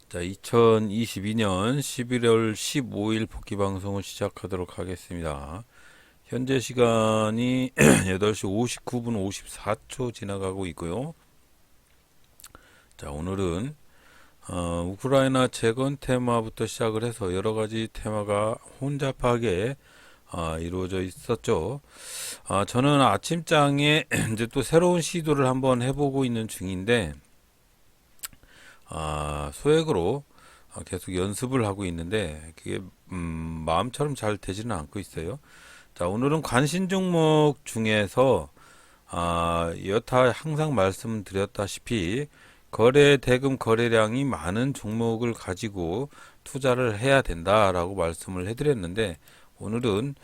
자, 2022년 11월 15일 복귀 방송을 시작하도록 하겠습니다. 현재 시간이 8시 59분 54초 지나가고 있고요. 자, 오늘은 우크라이나 재건 테마부터 시작을 해서 여러 가지 테마가 혼잡하게 이루어져 있었죠. 저는 아침장에 이제 또 새로운 시도를 한번 해보고 있는 중인데, 소액으로 계속 연습을 하고 있는데 그게 마음처럼 잘 되지는 않고 있어요. 자, 오늘은 관심 종목 중에서 여타 항상 말씀드렸다시피 거래 대금 거래량이 많은 종목을 가지고 투자를 해야 된다라고 말씀을 해드렸는데, 오늘은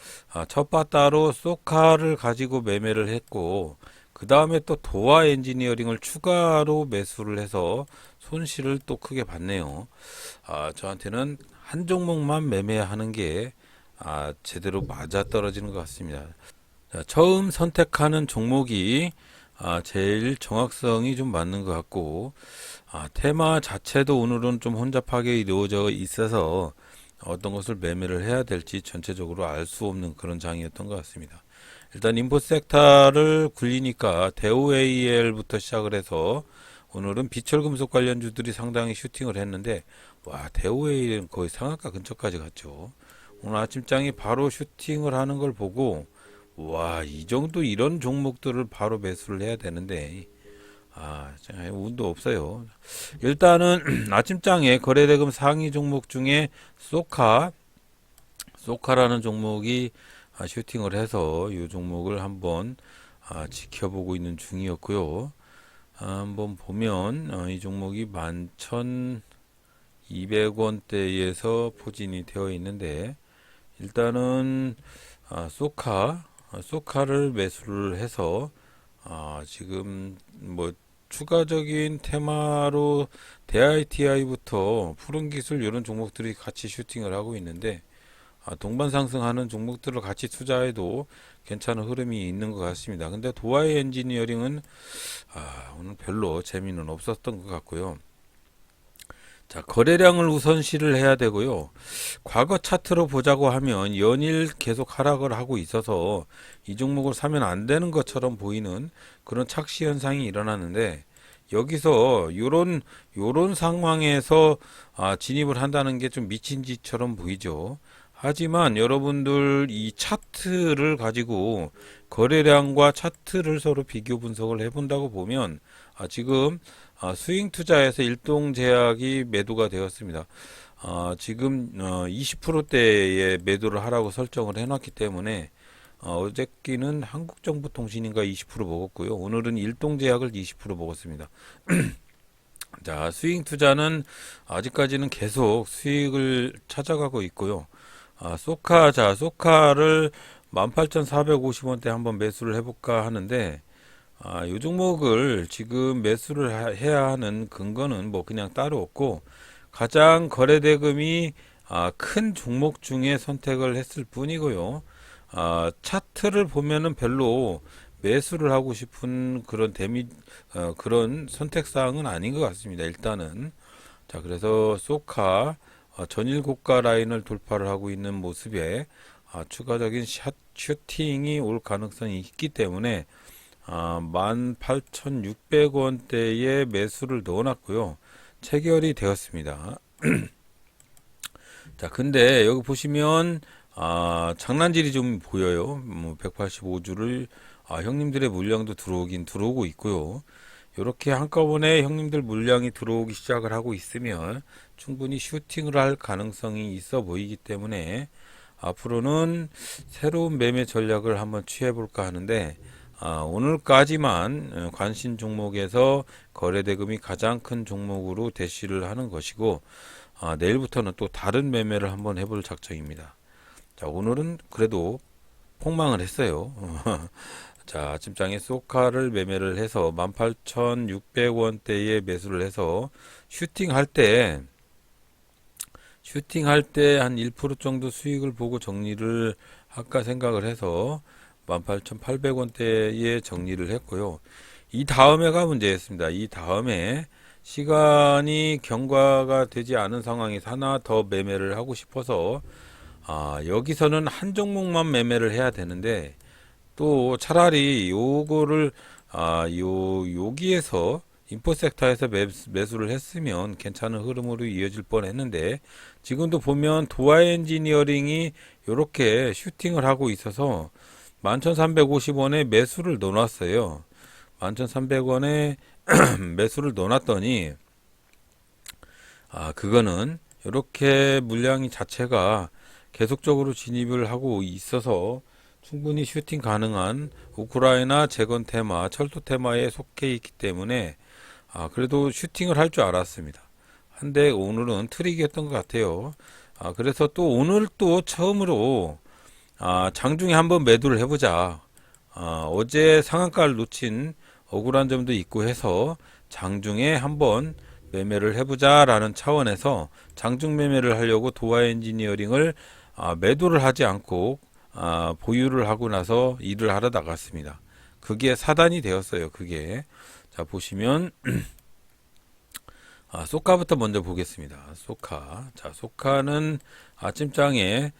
첫 바따로 소카를 가지고 매매를 했고, 그 다음에 또 도화 엔지니어링을 추가로 매수를 해서 손실을 또 크게 봤네요. 저한테는 한 종목만 매매하는 게 제대로 맞아 떨어지는 것 같습니다. 자, 처음 선택하는 종목이 제일 정확성이 좀 맞는 것 같고, 테마 자체도 오늘은 좀 혼잡하게 이루어져 있어서 어떤 것을 매매를 해야 될지 전체적으로 알 수 없는 그런 장이었던 것 같습니다. 일단 인포섹타를 굴리니까 대우AL부터 시작을 해서 오늘은 비철금속 관련주들이 상당히 슈팅을 했는데, 와, 대우AL은 거의 상한가 근처까지 갔죠. 오늘 아침장이 바로 슈팅을 하는 걸 보고, 와, 이 정도 이런 종목들을 바로 매수를 해야 되는데, 운도 없어요. 일단은 아침장에 거래대금 상위 종목 중에 소카라는 종목이 슈팅을 해서 이 종목을 한번 지켜보고 있는 중이었고요. 한번 보면 이 종목이 11,200원대에서 포진이 되어 있는데, 일단은 소카를 매수를 해서 지금 뭐 추가적인 테마로 DITI부터 푸른기술 이런 종목들이 같이 슈팅을 하고 있는데, 동반 상승하는 종목들을 같이 투자해도 괜찮은 흐름이 있는 것 같습니다. 근데 도화의 엔지니어링은 오늘 별로 재미는 없었던 것 같고요. 자, 거래량을 우선시를 해야 되고요. 과거 차트로 보자고 하면 연일 계속 하락을 하고 있어서 이 종목을 사면 안 되는 것처럼 보이는 그런 착시 현상이 일어나는데, 여기서 요런 상황에서 진입을 한다는 게 좀 미친 짓처럼 보이죠. 하지만 여러분들 이 차트를 가지고 거래량과 차트를 서로 비교 분석을 해본다고 보면, 지금 스윙 투자에서 일동제약이 매도가 되었습니다. 지금 20%대의 매도를 하라고 설정을 해놨기 때문에 어저께는 한국정보통신인가 20% 먹었고요. 오늘은 일동제약을 20% 먹었습니다. 자, 스윙 투자는 아직까지는 계속 수익을 찾아가고 있고요. 소카를 18,450원대 한번 매수를 해볼까 하는데, 이 종목을 지금 매수를 해야 하는 근거는 뭐 그냥 따로 없고, 가장 거래 대금이 큰 종목 중에 선택을 했을 뿐이고요. 차트를 보면은 별로 매수를 하고 싶은 그런 선택 사항은 아닌 것 같습니다. 일단은. 자, 그래서 소카 전일 고가 라인을 돌파를 하고 있는 모습에 추가적인 슈팅이 올 가능성이 있기 때문에 18,600원대에 매수를 넣어놨고요. 체결이 되었습니다. 자, 근데 여기 보시면 장난질이 좀 보여요. 185주를 형님들의 물량도 들어오긴 들어오고 있고요. 이렇게 한꺼번에 형님들 물량이 들어오기 시작을 하고 있으면 충분히 슈팅을 할 가능성이 있어 보이기 때문에 앞으로는 새로운 매매 전략을 한번 취해 볼까 하는데, 오늘까지만 관심 종목에서 거래 대금이 가장 큰 종목으로 대시를 하는 것이고, 내일부터는 또 다른 매매를 한번 해볼 작정입니다. 자, 오늘은 그래도 폭망을 했어요. 자, 아침장에 소카를 매매를 해서 18,600원대에 매수를 해서 슈팅할 때 한 1% 정도 수익을 보고 정리를 할까 생각을 해서 18,800원대에 정리를 했고요. 이 다음에가 문제였습니다. 이 다음에 시간이 경과가 되지 않은 상황에서 하나 더 매매를 하고 싶어서 여기서는 한 종목만 매매를 해야 되는데 또 차라리 요거를 여기에서 인포섹터에서 매수를 했으면 괜찮은 흐름으로 이어질 뻔했는데 지금도 보면 도화 엔지니어링이 이렇게 슈팅을 하고 있어서 11,350원에 매수를 넣어놨어요. 11,300원에 매수를 넣어놨더니 그거는 이렇게 물량이 자체가 계속적으로 진입을 하고 있어서 충분히 슈팅 가능한 우크라이나 재건 테마, 철도 테마에 속해 있기 때문에 그래도 슈팅을 할 줄 알았습니다. 한데 오늘은 트릭이었던 것 같아요. 그래서 또 오늘 또 처음으로 장중에 한번 매도를 해보자. 어제 상한가를 놓친 억울한 점도 있고 해서 장중에 한번 매매를 해보자라는 차원에서 장중 매매를 하려고 도화 엔지니어링을 매도를 하지 않고 보유를 하고 나서 일을 하러 나갔습니다. 그게 사단이 되었어요. 그게 자 보시면 소카부터 먼저 보겠습니다. 소카. 자, 소카는 아침장에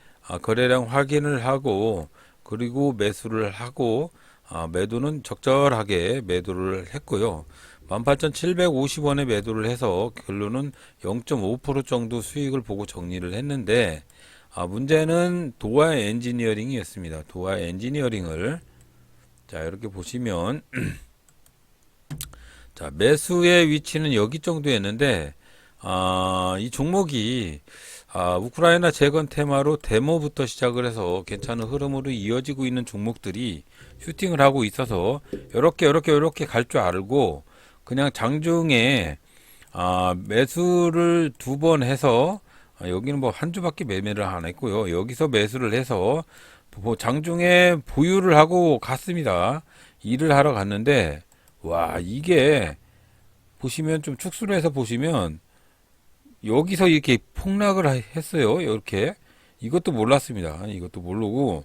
거래량 확인을 하고 그리고 매수를 하고 매도는 적절하게 매도를 했고요. 18,750원에 매도를 해서 결론은 0.5% 정도 수익을 보고 정리를 했는데 문제는 도화 엔지니어링이었습니다. 도화 엔지니어링을 자 이렇게 보시면 자 매수의 위치는 여기 정도였는데 이 종목이 우크라이나 재건 테마로 데모부터 시작을 해서 괜찮은 흐름으로 이어지고 있는 종목들이 슈팅을 하고 있어서 이렇게 갈 줄 알고 그냥 장중에 매수를 두 번 해서 여기는 뭐 한 주밖에 매매를 안 했고요. 여기서 매수를 해서 장중에 보유를 하고 갔습니다. 일을 하러 갔는데 와 이게 보시면 좀 축소를 해서 보시면 여기서 이렇게 폭락을 했어요. 이렇게 이것도 몰랐습니다. 이것도 모르고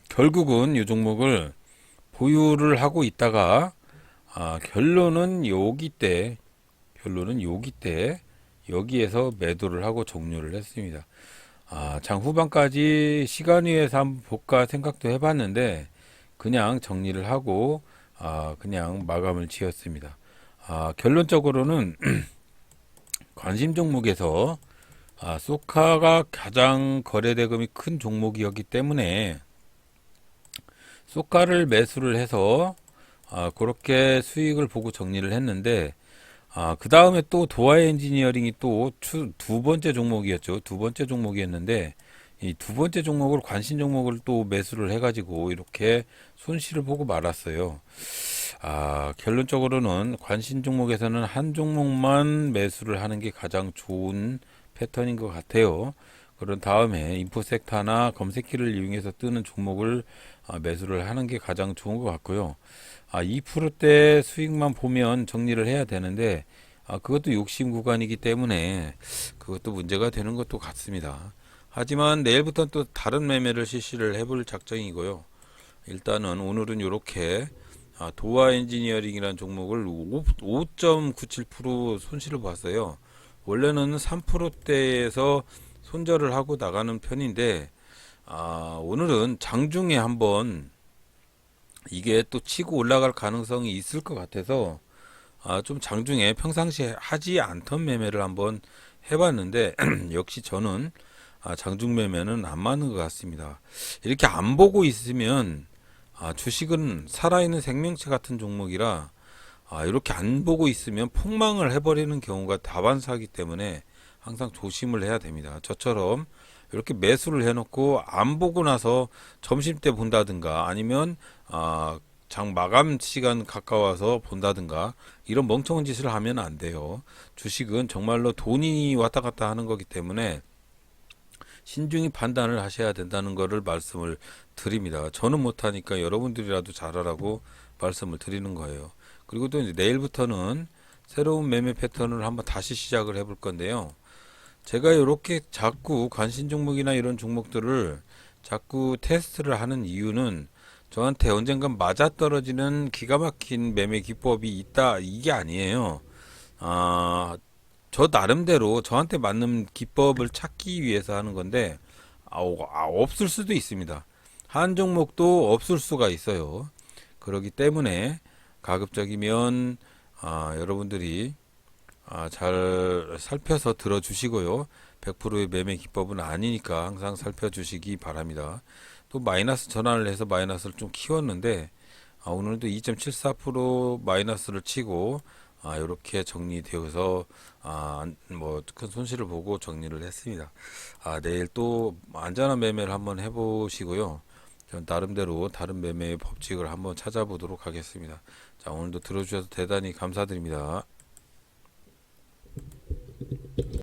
결국은 이 종목을 보유를 하고 있다가 결론은 여기 때 여기에서 매도를 하고 종료를 했습니다. 장 후반까지 시간 위에서 한번 볼까 생각도 해봤는데 그냥 정리를 하고 그냥 마감을 지었습니다. 결론적으로는 관심 종목에서 소카가 가장 거래대금이 큰 종목이었기 때문에 소카를 매수를 해서 그렇게 수익을 보고 정리를 했는데 그 다음에 또 도화 엔지니어링이 또 두 번째 종목이었죠. 두 번째 종목이었는데 이 두 번째 종목을 관심 종목을 또 매수를 해가지고 이렇게 손실을 보고 말았어요. 결론적으로는 관심 종목에서는 한 종목만 매수를 하는 게 가장 좋은 패턴인 것 같아요. 그런 다음에 인포섹터나 검색키를 이용해서 뜨는 종목을 매수를 하는 게 가장 좋은 것 같고요. 2%대 수익만 보면 정리를 해야 되는데 그것도 욕심 구간이기 때문에 그것도 문제가 되는 것도 같습니다. 하지만 내일부터는 또 다른 매매를 실시를 해볼 작정이고요. 일단은 오늘은 이렇게 도화 엔지니어링이라는 종목을 5.97% 손실을 봤어요. 원래는 3%대에서 손절을 하고 나가는 편인데 오늘은 장중에 한번 이게 또 치고 올라갈 가능성이 있을 것 같아서 좀 장중에 평상시에 하지 않던 매매를 한번 해봤는데 역시 저는 장중 매매는 안 맞는 것 같습니다. 이렇게 안 보고 있으면 주식은 살아있는 생명체 같은 종목이라 이렇게 안 보고 있으면 폭망을 해버리는 경우가 다반사이기 때문에 항상 조심을 해야 됩니다. 저처럼 이렇게 매수를 해놓고 안 보고 나서 점심때 본다든가 아니면 장 마감 시간 가까워서 본다든가 이런 멍청한 짓을 하면 안 돼요. 주식은 정말로 돈이 왔다 갔다 하는 거기 때문에 신중히 판단을 하셔야 된다는 것을 말씀을 드립니다. 저는 못하니까 여러분들이라도 잘하라고 말씀을 드리는 거예요. 그리고 또 이제 내일부터는 새로운 매매 패턴을 한번 다시 시작을 해볼 건데요. 제가 이렇게 자꾸 관심 종목이나 이런 종목들을 자꾸 테스트를 하는 이유는 저한테 언젠간 맞아떨어지는 기가 막힌 매매 기법이 있다 이게 아니에요. 아, 저 나름대로 저한테 맞는 기법을 찾기 위해서 하는 건데, 없을 수도 있습니다. 한 종목도 없을 수가 있어요. 그렇기 때문에 가급적이면 여러분들이 잘 살펴서 들어주시고요. 100%의 매매 기법은 아니니까 항상 살펴주시기 바랍니다. 또 마이너스 전환을 해서 마이너스를 좀 키웠는데 오늘도 2.74% 마이너스를 치고 이렇게 정리되어서 뭐 큰 손실을 보고 정리를 했습니다. 내일 또 안전한 매매를 한번 해보시고요. 전 나름대로 다른 매매의 법칙을 한번 찾아보도록 하겠습니다. 자, 오늘도 들어주셔서 대단히 감사드립니다.